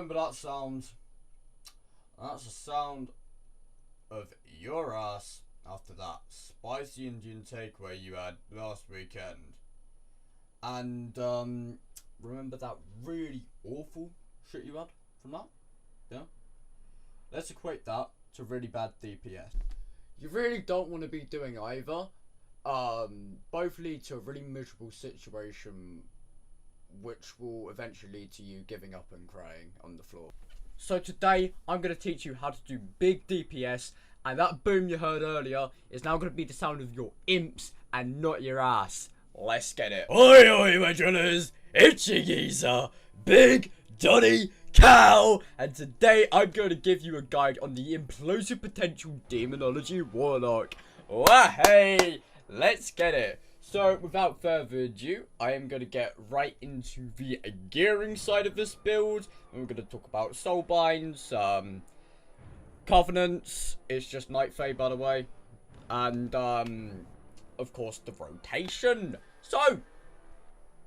remember that sound? That's the sound of your ass after that spicy Indian takeaway you had last weekend. And remember that really awful shit you had from that? Yeah? Let's equate that to really bad DPS. You really don't want to be doing either. Both lead to a really miserable situation, which will eventually lead to you giving up and crying on the floor. So today, I'm going to teach you how to do big DPS, and that boom you heard earlier is now going to be the sound of your imps and not your ass. Let's get it. Oi oi my drillers, it's your geezer, Big Dotty Cow, And today, I'm going to give you a guide on the Implosive Potential Demonology Warlock. Wahey! Let's get it. So, without further ado, I am going to get right into the gearing side of this build. And we're going to talk about Soulbinds, Covenants, it's just Night Fae by the way, and of course the rotation. So,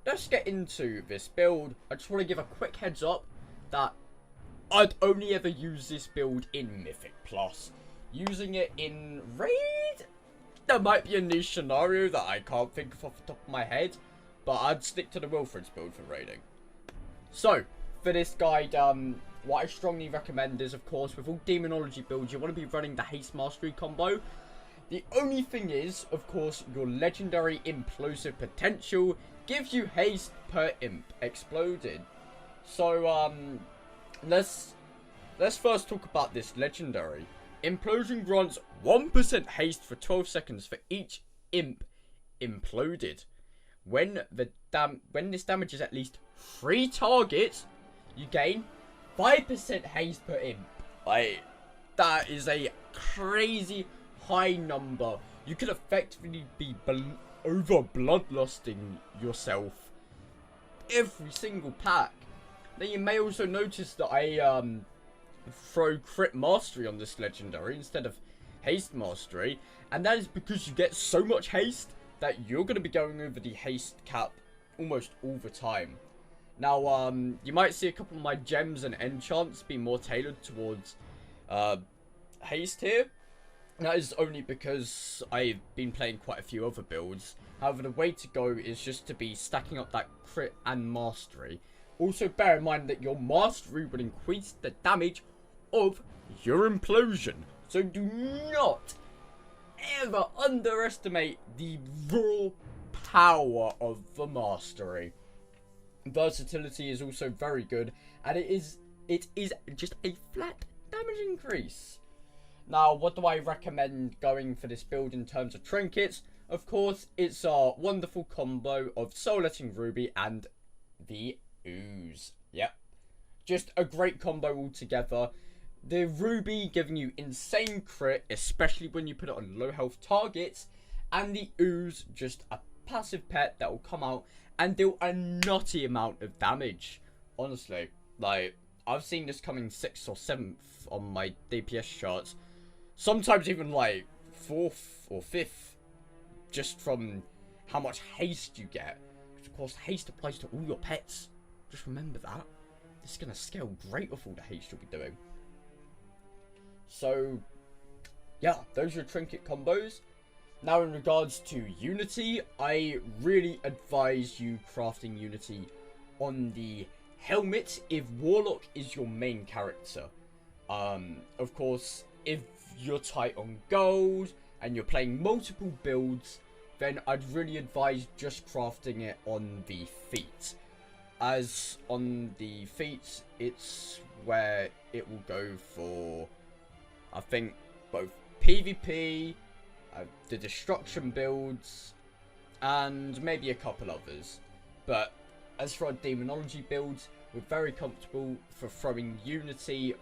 let's get into this build. I just want to give a quick heads up that I'd only ever use this build in Mythic Plus. Using it in Raid, there might be a niche scenario that I can't think of off the top of my head, but I'd stick to the Wilfred's build for raiding. So, for this guide, what I strongly recommend is, of course, with all Demonology builds, you want to be running the Haste Mastery combo. The only thing is, of course, your legendary Implosive Potential gives you haste per imp exploded. So, let's first talk about this legendary. Implosion grants 1% haste for 12 seconds for each imp imploded. When this damages at least 3 targets, you gain 5% haste per imp. That is a crazy high number. You could effectively be over bloodlusting yourself every single pack. Now you may also notice that I throw crit mastery on this legendary instead of haste mastery, and that is because you get so much haste that you're going to be going over the haste cap almost all the time. Now you might see a couple of my gems and enchants be more tailored towards haste here. That is only because I've been playing quite a few other builds. However, the way to go is just to be stacking up that crit and mastery. Also bear in mind that your mastery will increase the damage of your implosion. So do not ever underestimate the raw power of the mastery. Versatility is also very good, and it is just a flat damage increase. Now, what do I recommend going for this build in terms of trinkets? Of course, it's our wonderful combo of Soul-Letting Ruby and the Ooze. Yep, just a great combo altogether. The Ruby giving you insane crit, especially when you put it on low health targets, and the Ooze just a passive pet that will come out and deal a nutty amount of damage. Honestly, like, I've seen this coming 6th or 7th on my DPS charts, sometimes even like 4th or 5th, just from how much haste you get. Of course, haste applies to all your pets. Just remember that. This is going to scale great with all the haste you'll be doing. So, yeah, those are your trinket combos. Now, in regards to Unity, I really advise you crafting Unity on the helmet if Warlock is your main character. Of course, if you're tight on gold and you're playing multiple builds, then I'd really advise just crafting it on the feet. As on the feet, it's where it will go for, I think, both PvP, the destruction builds, and maybe a couple others. But as for our demonology builds, we're very comfortable for throwing Unity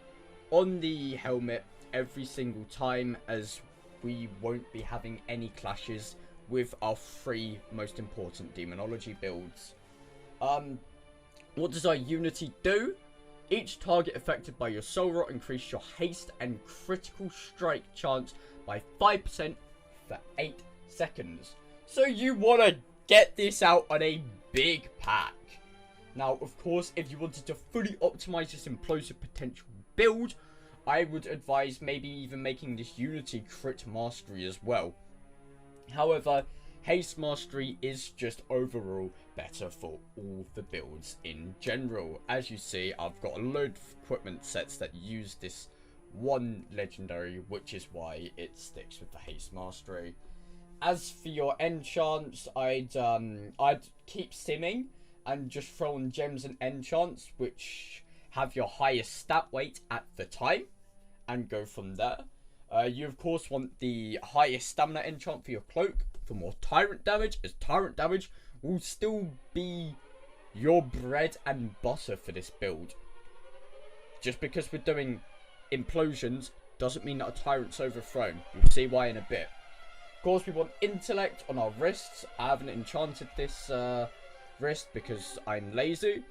on the helmet every single time, as we won't be having any clashes with our 3 most important demonology builds. What does our Unity do? Each target affected by your soul rot increases your haste and critical strike chance by 5% for 8 seconds. So you want to get this out on a big pack. Now, of course, if you wanted to fully optimize this Implosive Potential build, I would advise maybe even making this Unity Crit Mastery as well. However, Haste Mastery is just overall better for all the builds in general. As you see, I've got a load of equipment sets that use this one legendary, which is why it sticks with the Haste Mastery. As for your enchants, I'd keep simming and just throw on gems and enchants which have your highest stat weight at the time, and go from there. You of course want the highest stamina enchant for your cloak for more tyrant damage, as tyrant damage will still be your bread and butter for this build. Just because we're doing implosions doesn't mean that a tyrant's overthrown. You'll see why in a bit. Of course, we want intellect on our wrists. I haven't enchanted this wrist because I'm lazy.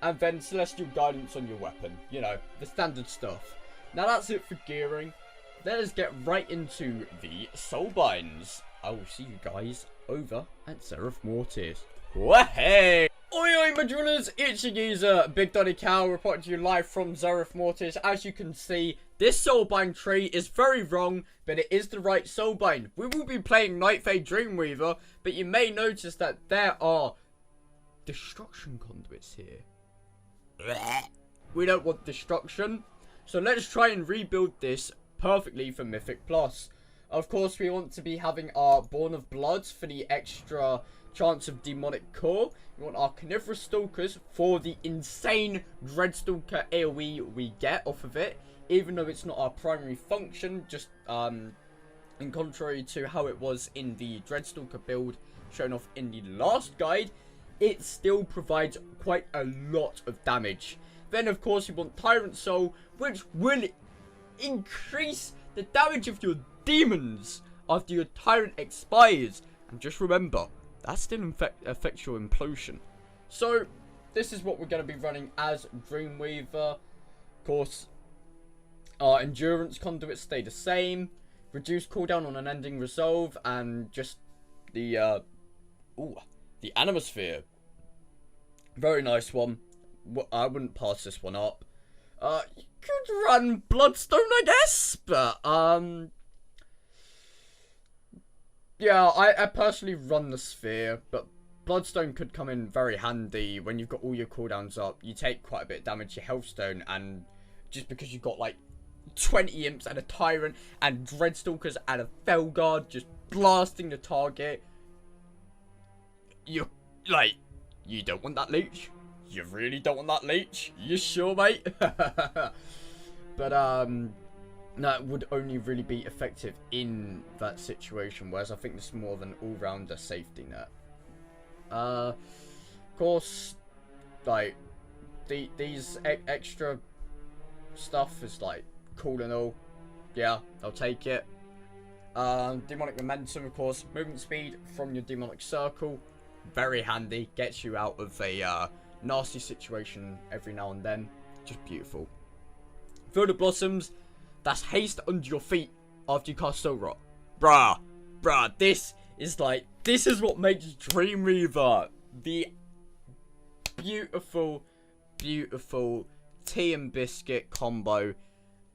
And then celestial guidance on your weapon. You know, the standard stuff. Now that's it for gearing. Let us get right into the Soulbinds. I will see you guys over at Zereth Mortis. Wahey! Oi oi my drillers, it's your geezer, Big Daddy Cow, reporting to you live from Zereth Mortis. As you can see, this Soulbind tree is very wrong, but it is the right Soulbind. We will be playing Nightfade Dreamweaver, but you may notice that there are destruction conduits here. We don't want destruction, so let's try and rebuild this perfectly for Mythic Plus. Of course, we want to be having our Born of Bloods for the extra chance of demonic core. We want our Carnivorous Stalkers for the insane Dreadstalker AoE we get off of it, even though it's not our primary function, just in contrary to how it was in the Dreadstalker build shown off in the last guide, it still provides quite a lot of damage. Then of course we want Tyrant Soul, which will increase the damage of your demons after your Tyrant expires. And just remember, that still affects your implosion. So this is what we're going to be running as Dreamweaver. Of course, our endurance conduits stay the same. Reduce cooldown on unending resolve, and just the Animosphere. Very nice one. I wouldn't pass this one up. You could run Bloodstone, I guess, but yeah, I personally run the Sphere, but Bloodstone could come in very handy when you've got all your cooldowns up. You take quite a bit of damage to your Healthstone, and just because you've got like 20 imps and a Tyrant and Dreadstalkers and a Felguard just blasting the target, you don't want that leech. You really don't want that leech? You sure, mate? But that would only really be effective in that situation, whereas I think this is more of an all-rounder safety net. Of course, like, these extra stuff is, like, cool and all. Yeah, I'll take it. Demonic Momentum, of course. Movement speed from your Demonic Circle. Very handy. Gets you out of a nasty situation every now and then. Just beautiful. Field of Blossoms. That's haste under your feet after you cast Soul Rot. Bruh, this is what makes Dreamweaver the beautiful tea and biscuit combo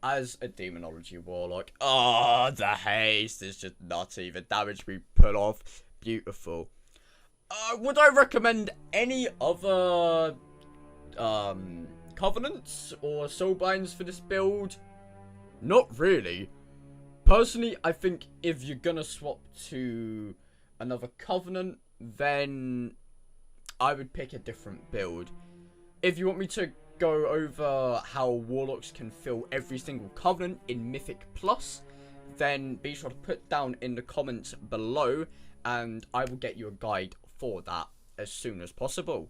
as a Demonology Warlock. Oh, the haste is just nutty. The damage we pull off, beautiful. Would I recommend any other Covenants or Soulbinds for this build? Not really. Personally, I think if you're gonna swap to another Covenant, then I would pick a different build. If you want me to go over how Warlocks can fill every single Covenant in Mythic Plus, then be sure to put down in the comments below, and I will get you a guide for that as soon as possible.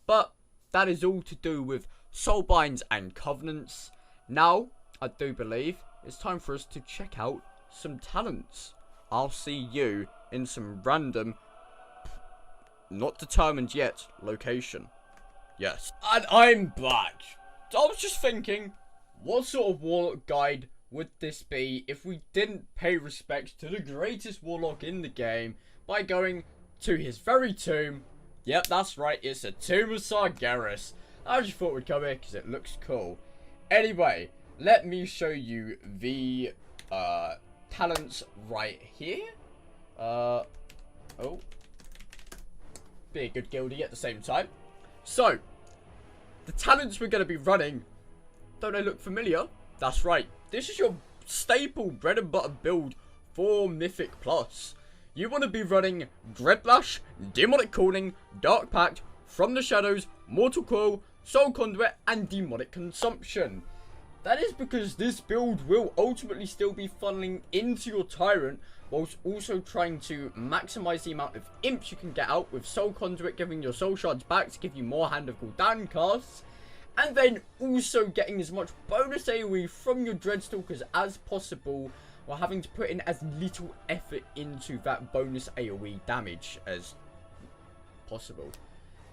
But that is all to do with Soulbinds and Covenants. Now, I do believe it's time for us to check out some talents. I'll see you in some random, not determined yet, location. Yes. And I'm back. I was just thinking, what sort of Warlock guide would this be if we didn't pay respect to the greatest Warlock in the game by going to his very tomb, Yep, that's right, it's a Tomb of Sargeras. I just thought we'd come here because it looks cool. Anyway, let me show you the talents right here. Oh. Be a good guildie at the same time. So, the talents we're going to be running, don't they look familiar? That's right, this is your staple bread and butter build for Mythic Plus. You want to be running Dreadlash, Demonic Calling, Dark Pact, From the Shadows, Mortal Coil, Soul Conduit, and Demonic Consumption. That is because this build will ultimately still be funneling into your Tyrant, whilst also trying to maximize the amount of imps you can get out, with Soul Conduit giving your Soul Shards back to give you more Hand of Gul'dan casts, and then also getting as much bonus AoE from your Dreadstalkers as possible, while having to put in as little effort into that bonus AoE damage as possible.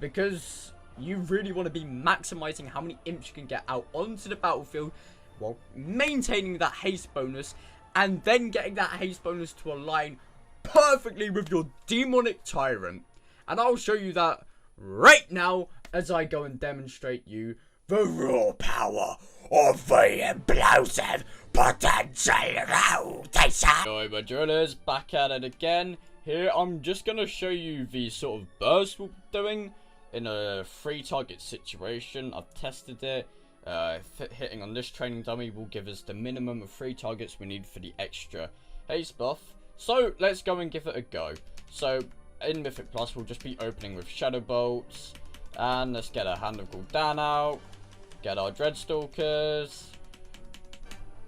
Because you really want to be maximizing how many imps you can get out onto the battlefield while maintaining that haste bonus, and then getting that haste bonus to align perfectly with your demonic tyrant. And I'll show you that right now as I go and demonstrate you the raw power of the Implosive Potential. Alright, my drillers, back at it again. Here I'm just going to show you the sort of burst we're doing in a 3 target situation. I've tested it. Hitting on this training dummy will give us the minimum of 3 targets we need for the extra haste buff. So let's go and give it a go. So in Mythic Plus we'll just be opening with Shadow Bolts. And let's get our Hand of Gul'dan out. Get our Dreadstalkers.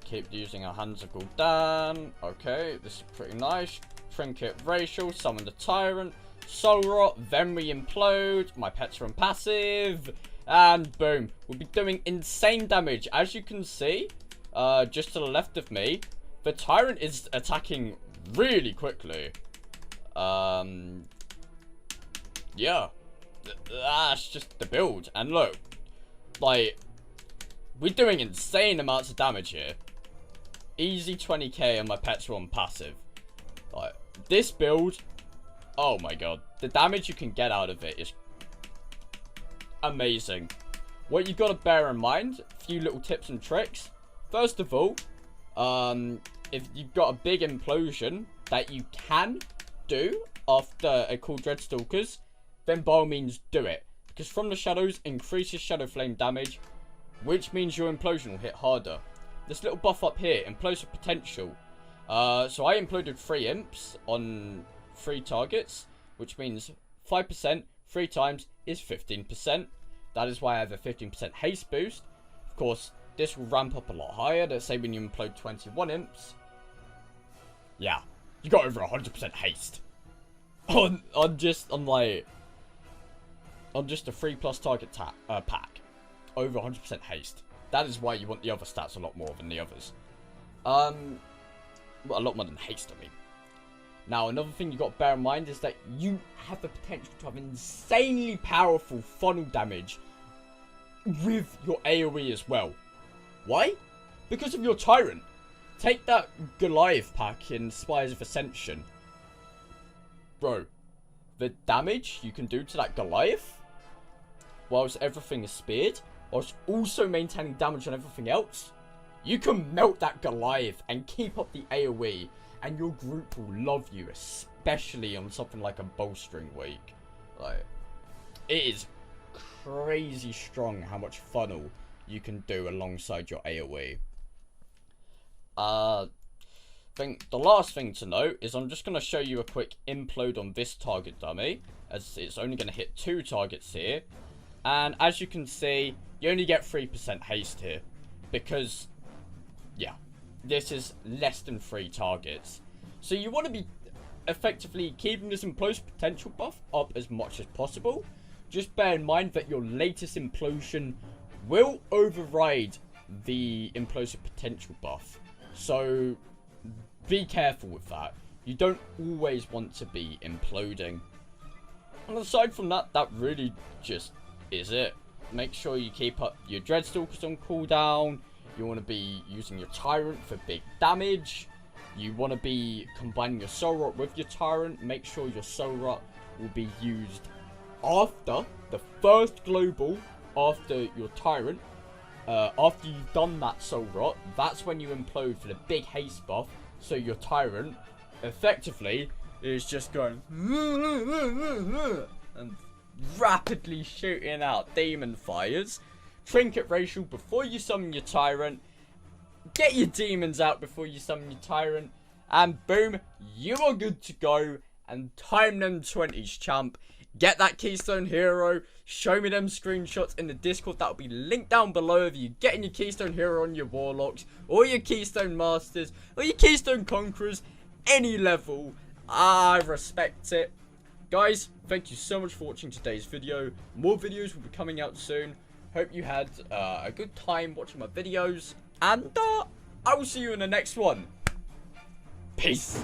Keep using our Hands of Gul'dan. Okay, this is pretty nice. Trinket Racial, Summon the Tyrant. Soul Rot, then we implode. My pets are on passive. And boom. We'll be doing insane damage. As you can see, just to the left of me, the Tyrant is attacking really quickly. Yeah. That's just the build. And look, like, we're doing insane amounts of damage here. Easy 20k and my pets are on passive. Like, this build, oh my god. The damage you can get out of it is amazing. What you've got to bear in mind, a few little tips and tricks. First of all, if you've got a big implosion that you can do after a cool Dreadstalkers, then by all means do it. Because From the Shadows increases Shadow Flame damage, which means your implosion will hit harder. This little buff up here, Implosive Potential. So I imploded 3 imps on 3 targets, which means 5%, 3 times is 15%. That is why I have a 15% haste boost. Of course, this will ramp up a lot higher. Let's say when you implode 21 imps. Yeah, you got over 100% haste. On just a 3+ target pack. Over 100% haste. That is why you want the other stats a lot more than the others. Well, a lot more than haste, I mean. Now, another thing you got to bear in mind is that you have the potential to have insanely powerful funnel damage with your AoE as well. Why? Because of your Tyrant. Take that Goliath pack in Spires of Ascension. Bro, the damage you can do to that Goliath, whilst everything is speared, whilst also maintaining damage on everything else, you can melt that Goliath and keep up the AoE, and your group will love you, especially on something like a bowstring week. Like, it is crazy strong how much funnel you can do alongside your AoE. I think the last thing to note is I'm just going to show you a quick implode on this target dummy, as it's only going to hit 2 targets here. And as you can see, you only get 3% haste here, because, yeah, this is less than 3 targets. So you want to be effectively keeping this Implosive Potential buff up as much as possible. Just bear in mind that your latest implosion will override the Implosive Potential buff. So be careful with that. You don't always want to be imploding. And aside from that, that really just is it. Make sure you keep up your Dreadstalkers on cooldown. You want to be using your Tyrant for big damage. You want to be combining your Soul Rot with your Tyrant. Make sure your Soul Rot will be used after the first global, after your tyrant, after you've done that soul rot, that's when you implode for the big haste buff. So your tyrant, effectively, is just going and rapidly shooting out demon fires. Trinket racial before you summon your tyrant. Get your demons out before you summon your tyrant. And boom, you are good to go. And time them 20s, champ. Get that Keystone Hero. Show me them screenshots in the Discord. That will be linked down below of you getting your Keystone Hero on your Warlocks, or your Keystone Masters, or your Keystone Conquerors. Any level. I respect it. Guys, thank you so much for watching today's video. More videos will be coming out soon. Hope you had a good time watching my videos. And I will see you in the next one. Peace.